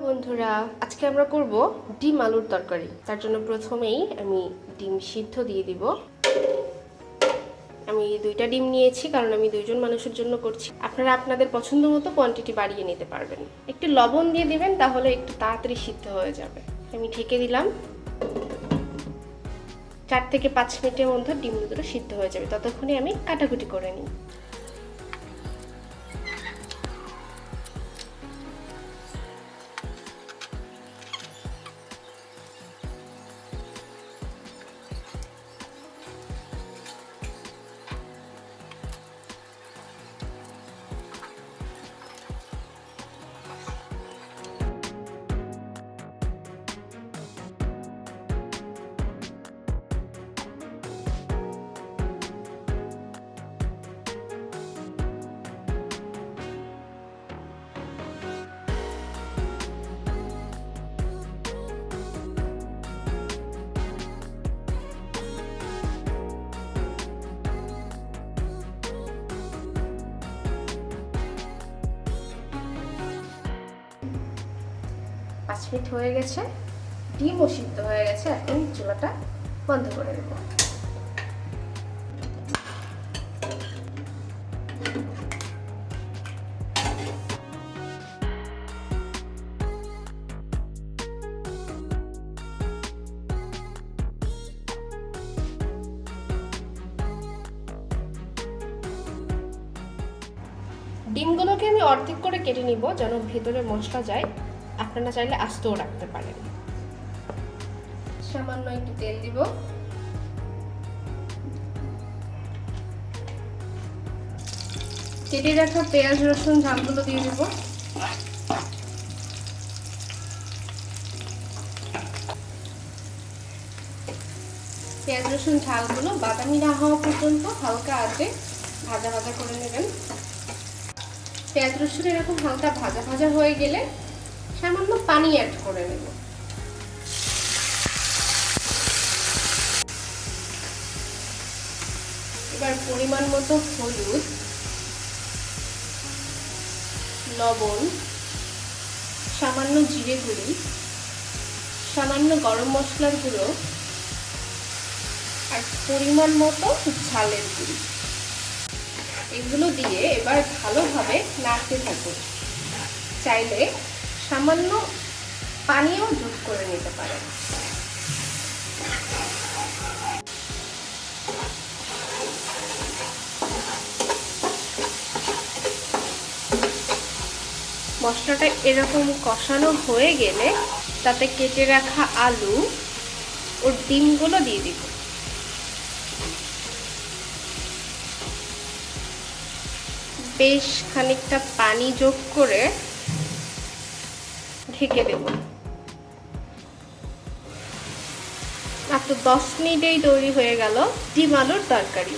বন্ধুরা, আজকে আমরা করব ডিম আলুর তরকারি। তার জন্য প্রথমেই আমি ডিম সিদ্ধ দিয়ে দিব। আমি 2টা ডিম নিয়েছি কারণ আমি 2জন মানুষের জন্য করছি। আপনারা আপনাদের পছন্দ মতো কোয়ান্টিটি বাড়িয়ে নিতে পারবেন। একটু লবণ দিয়ে দিবেন, তাহলে একটু তাড়াতাড়ি সিদ্ধ হয়ে যাবে। আমি ঢেকে দিলাম। 4 থেকে 5 মিনিটের মধ্যে ডিম দুটো সিদ্ধ হয়ে যাবে। ততক্ষণে আমি কাটাকুটি করে নিই। পাঁচ মিনিট হয়ে গেছে, ডিমও সিদ্ধ হয়ে গেছে। এখন চুলাটা বন্ধ করে দেব। ডিমগুলোকে আমি অর্ধেক করে কেটে নিব যেন ভেতরে মশলা যায়। আপনারা চাইলে আস্তেও রাখতে পারেন। সামান্য একটু তেল দিব। কেটে রাখা পেঁয়াজ রসুন ঝালগুলো দিয়ে দেব। পেঁয়াজ রসুন ঝালগুলো বাদামি না হওয়া পর্যন্ত হালকা আঁচে ভাজা ভাজা করে নেবেন। পেঁয়াজ রসুন এরকম হালকা ভাজা ভাজা হয়ে গেলে সামান্য পানি অ্যাড করে নেব। এবার পরিমাণ মতো হলুদ, লবণ, সামান্য জিরে গুঁড়ি, সামান্য গরম মশলার গুঁড়ো আর পরিমাণ মতো ঝালের গুঁড়ি, এগুলো দিয়ে এবার ভালোভাবে নাড়তে থাকুন। চাইলে সামান্য পানিও যোগ করে নিতে পারেন। মশলাটা এরকম কষানো হয়ে গেলে তাতে কেটে রাখা আলু ও ডিমগুলো দিয়ে দিব। বেশ খানিকটা পানি যোগ করে ঢেকে দেব। মাত্র 10 মিনিটেই তৈরি হয়ে গেল ডিম আলুর তরকারি।